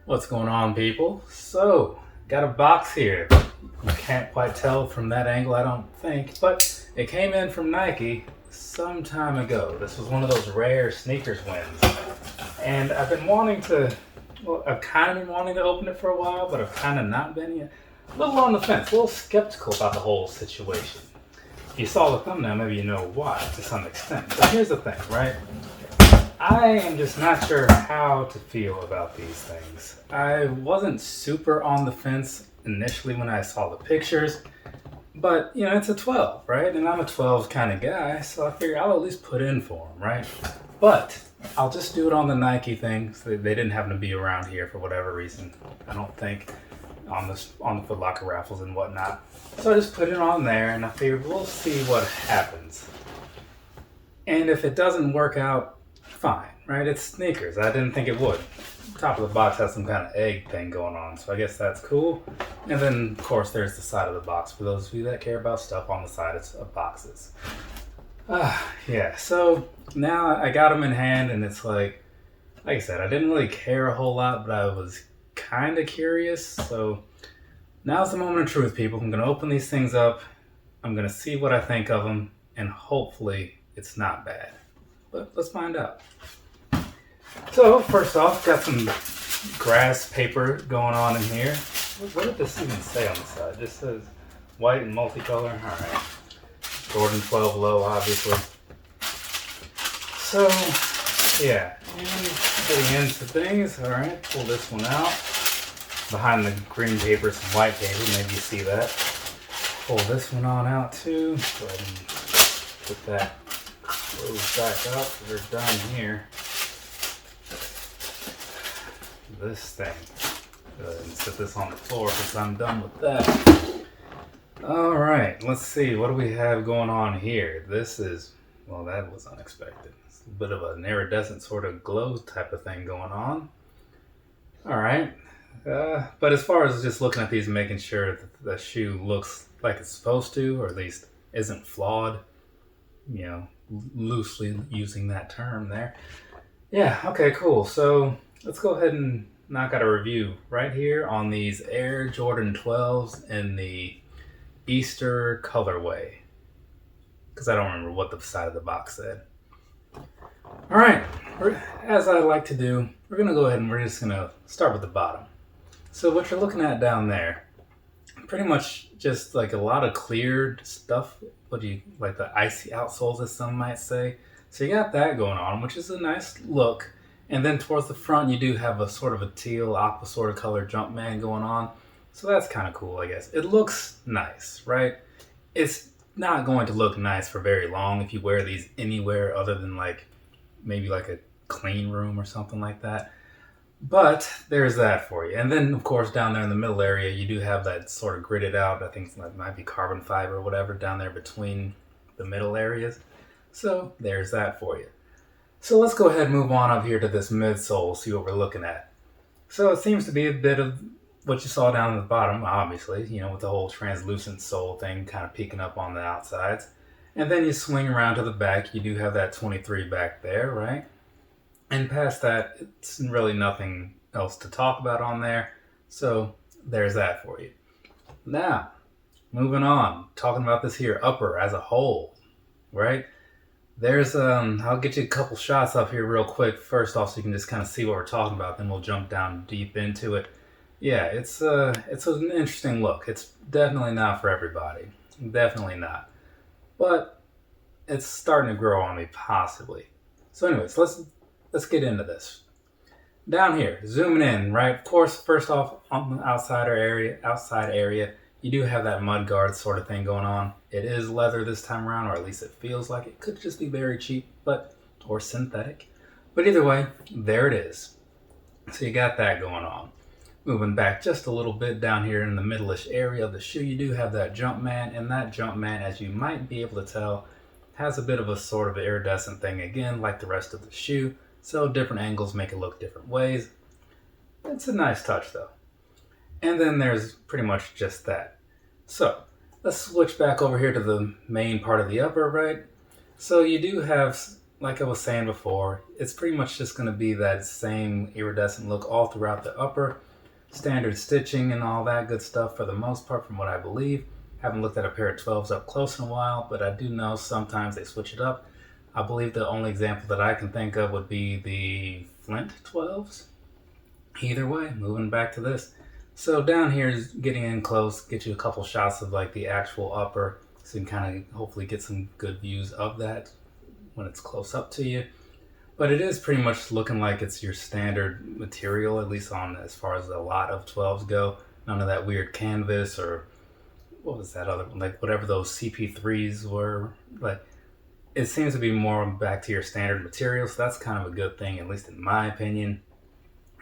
What's going on, people? So, got a box here. You can't quite tell from that angle, I don't think, but it came in from Nike some time ago. This was one of those rare sneakers wins. And I've been wanting to, well, I've kind of been wanting to open it for a while, but I've kind of not been yet. A little on the fence, a little skeptical about the whole situation. If you saw the thumbnail, maybe you know why to some extent. But here's the thing, right? I am just not sure how to feel about these things. I wasn't super on the fence initially when I saw the pictures, but you know, it's a 12, right? And I'm a 12 kind of guy, so I figure I'll at least put in for them, right? But I'll just do it on the Nike thing. So they didn't happen to be around here for whatever reason. I don't think on the Foot Locker raffles and whatnot. So I just put it on there, and I figured we'll see what happens. And if it doesn't work out, fine, right? It's sneakers. I didn't think it would. Top of the box has some kind of egg thing going on, so I guess that's cool. And then, of course, there's the side of the box. For those of you that care about stuff on the side of boxes. Yeah, so now I got them in hand, and it's like I said, I didn't really care a whole lot, but I was kind of curious. So now's the moment of truth, people. I'm going to open these things up. I'm going to see what I think of them, and hopefully it's not bad. But let's find out. So first off, got some grass paper going on in here. What did this even say on the side? It just says white and multicolor. All right. Jordan 12 low, obviously. So yeah, and getting into things. All right, pull this one out. Behind the green paper, some white paper. Maybe you see that. Pull this one on out too. Go ahead and put that close back up. We're done here. This thing. Go ahead and set this on the floor because I'm done with that. All right, let's see. What do we have going on here? This is, well, that was unexpected. It's a bit of a iridescent sort of glow type of thing going on. All right. But as far as just looking at these, making sure that the shoe looks like it's supposed to, or at least isn't flawed, you know, loosely using that term there. Yeah, okay, cool. So let's go ahead and knock out a review right here on these Air Jordan 12s in the Easter colorway. Because I don't remember what the side of the box said. All right, as I like to do, we're going to go ahead and we're just going to start with the bottom. So what you're looking at down there, pretty much just like a lot of cleared stuff. What do you, like the icy outsoles, as some might say. So you got that going on, which is a nice look. And then towards the front, you do have a sort of a teal aqua sort of color Jumpman going on. So that's kind of cool, I guess. It looks nice, right? It's not going to look nice for very long if you wear these anywhere other than like maybe like a clean room or something like that. But there's that for you. And then, of course, down there in the middle area, you do have that sort of gridded out, I think it might be carbon fiber or whatever, down there between the middle areas. So there's that for you. So let's go ahead and move on up here to this midsole, see what we're looking at. So it seems to be a bit of what you saw down at the bottom, obviously, you know, with the whole translucent sole thing kind of peeking up on the outsides. And then you swing around to the back, you do have that 23 back there, right? And past that, it's really nothing else to talk about on there. So there's that for you. Now, moving on, talking about this here upper as a whole, right? There's I'll get you a couple shots up here real quick. First off, so you can just kind of see what we're talking about. Then we'll jump down deep into it. Yeah, it's an interesting look. It's definitely not for everybody. Definitely not. But it's starting to grow on me, possibly. So anyways, let's get into this. Down here, zooming in, right? Of course, first off, on the outside area, you do have that mud guard sort of thing going on. It is leather this time around, or at least it feels like it. Could just be very cheap, or synthetic. But either way, there it is. So you got that going on. Moving back just a little bit down here in the middle-ish area of the shoe, you do have that Jumpman, and that Jumpman, as you might be able to tell, has a bit of a sort of iridescent thing again, like the rest of the shoe. So different angles make it look different ways. It's a nice touch though. And then there's pretty much just that. So let's switch back over here to the main part of the upper, right? So you do have like I was saying before, it's pretty much just going to be that same iridescent look all throughout the upper. Standard stitching and all that good stuff for the most part, from what I believe. Haven't looked at a pair of 12s up close in a while, but I do know sometimes they switch it up. I believe the only example that I can think of would be the Flint 12s. Either way, moving back to this. So down here is getting in close, get you a couple shots of like the actual upper, so you can kind of hopefully get some good views of that when it's close up to you. But it is pretty much looking like it's your standard material, at least on as far as a lot of 12s go. None of that weird canvas or what was that other one, like whatever those CP3s were. Like, it seems to be more back to your standard material, so that's kind of a good thing, at least in my opinion.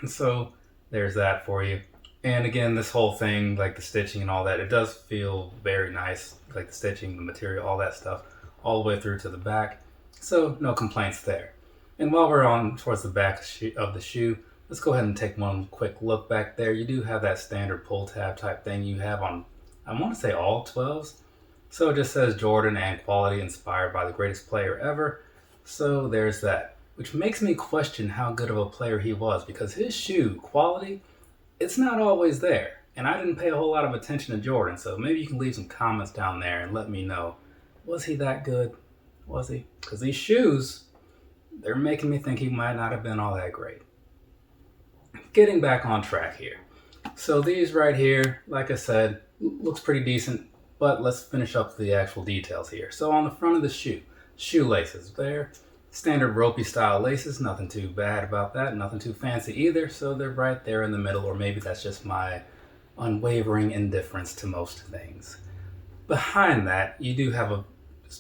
And so there's that for you. And again, this whole thing, like the stitching and all that, it does feel very nice, like the stitching, the material, all that stuff, all the way through to the back. So no complaints there. And while we're on towards the back of the shoe, let's go ahead and take one quick look back there. You do have that standard pull tab type thing you have on, I want to say all 12s. So it just says Jordan and quality inspired by the greatest player ever. So there's that, which makes me question how good of a player he was, because his shoe quality, it's not always there. And I didn't pay a whole lot of attention to Jordan, so maybe you can leave some comments down there and let me know, was he that good? Was he? Because these shoes, they're making me think he might not have been all that great. Getting back on track here. So these right here, like I said, looks pretty decent, but let's finish up the actual details here. So on the front of the shoelaces there, standard ropey style laces, nothing too bad about that, nothing too fancy either, so they're right there in the middle, or maybe that's just my unwavering indifference to most things. Behind that, you do have a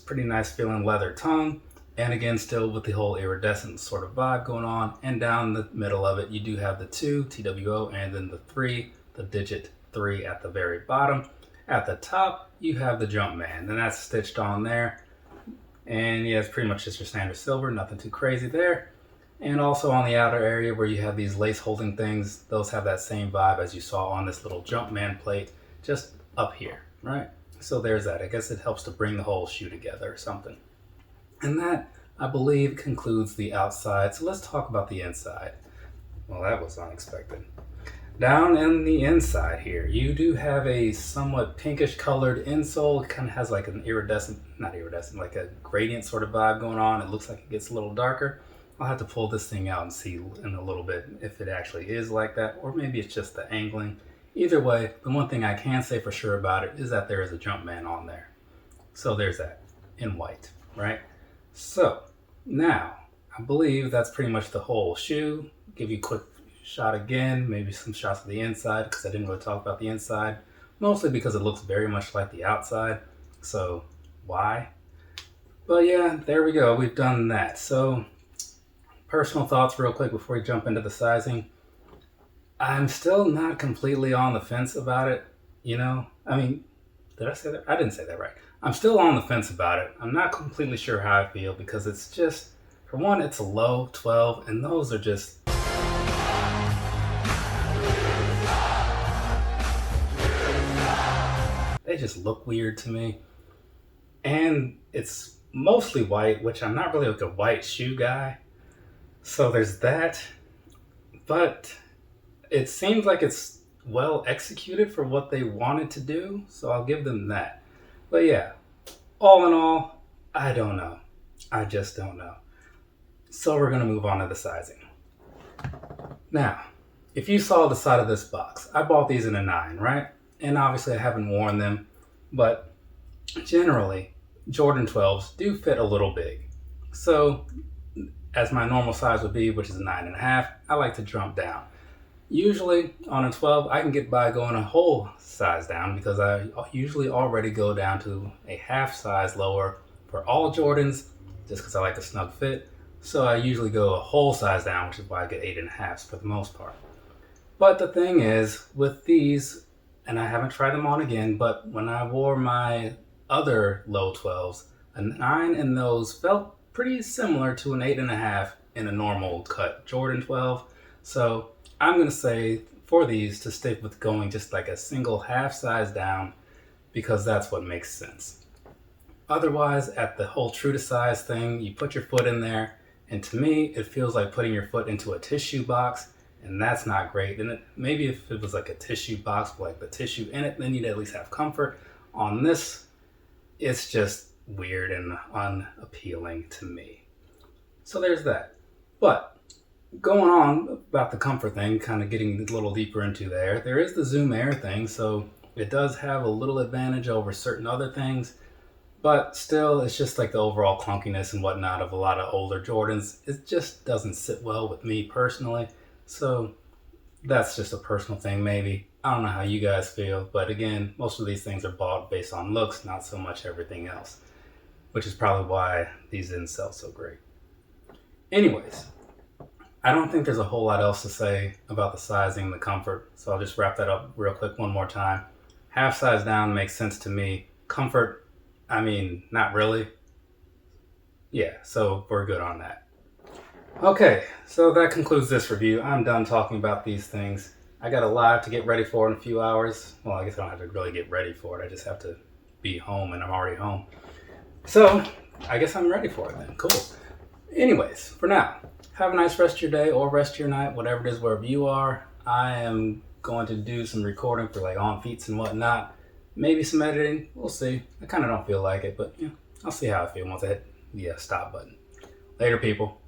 pretty nice feeling leather tongue, and again, still with the whole iridescent sort of vibe going on. And down the middle of it, you do have the 2, TWO, and then the 3, the digit 3 at the very bottom. At the top, you have the Jumpman, and that's stitched on there. And yeah, it's pretty much just your standard silver, nothing too crazy there. And also on the outer area where you have these lace holding things, those have that same vibe as you saw on this little Jumpman plate, just up here, right? So there's that. I guess it helps to bring the whole shoe together or something. And that, I believe, concludes the outside. So let's talk about the inside. Well, that was unexpected. Down in the inside here, you do have a somewhat pinkish colored insole. It kind of has like an not iridescent, like a gradient sort of vibe going on. It looks like it gets a little darker. I'll have to pull this thing out and see in a little bit if it actually is like that, or maybe it's just the angling. Either way, the one thing I can say for sure about it is that there is a Jumpman on there. So there's that, in white, right? So now, I believe that's pretty much the whole shoe. Give you a quick shot again, maybe some shots of the inside, because I didn't really talk about the inside, mostly because it looks very much like the outside, so why? But yeah, there we go, we've done that. So personal thoughts real quick before we jump into the sizing. I'm still not completely on the fence about it, you know? I mean, did I say that? I didn't say that right. I'm still on the fence about it. I'm not completely sure how I feel, because it's just, for one, it's a low 12, and those are just, they just look weird to me. And it's mostly white, which I'm not really like a white shoe guy. So there's that. But it seems like it's well executed for what they wanted to do, so I'll give them that. But yeah, all in all, I don't know. I just don't know. So we're going to move on to the sizing. Now, if you saw the side of this box, I bought these in a 9, right? And obviously I haven't worn them, but generally, Jordan 12s do fit a little big. So, as my normal size would be, which is a 9.5, I like to jump down. Usually on a 12, I can get by going a whole size down, because I usually already go down to a half size lower for all Jordans, just because I like a snug fit. So I usually go a whole size down, which is why I get 8.5s for the most part. But the thing is, with these, and I haven't tried them on again, but when I wore my other low 12s, a 9 in those felt pretty similar to an 8.5 in a normal cut Jordan 12. So I'm going to say for these to stick with going just like a single half size down, because that's what makes sense. Otherwise, at the whole true to size thing, you put your foot in there, and to me, it feels like putting your foot into a tissue box, and that's not great. And maybe if it was like a tissue box with like the tissue in it, then you'd at least have comfort. On this, it's just weird and unappealing to me. So there's that. But going on about the comfort thing, kind of getting a little deeper into there is the Zoom Air thing, so it does have a little advantage over certain other things. But still, it's just like the overall clunkiness and whatnot of a lot of older Jordans. It just doesn't sit well with me personally. So that's just a personal thing maybe. I don't know how you guys feel. But again, most of these things are bought based on looks, not so much everything else. Which is probably why these didn't sell so great. Anyways, I don't think there's a whole lot else to say about the sizing and the comfort. So I'll just wrap that up real quick one more time. Half size down makes sense to me. Comfort, I mean, not really. Yeah, so we're good on that. Okay, so that concludes this review. I'm done talking about these things. I got a live to get ready for in a few hours. Well, I guess I don't have to really get ready for it. I just have to be home, and I'm already home. So I guess I'm ready for it then. Cool. Anyways, for now, have a nice rest of your day or rest of your night, whatever it is, wherever you are. I am going to do some recording for like on feats and whatnot. Maybe some editing. We'll see. I kind of don't feel like it, but I'll see how I feel once I hit the stop button. Later, people.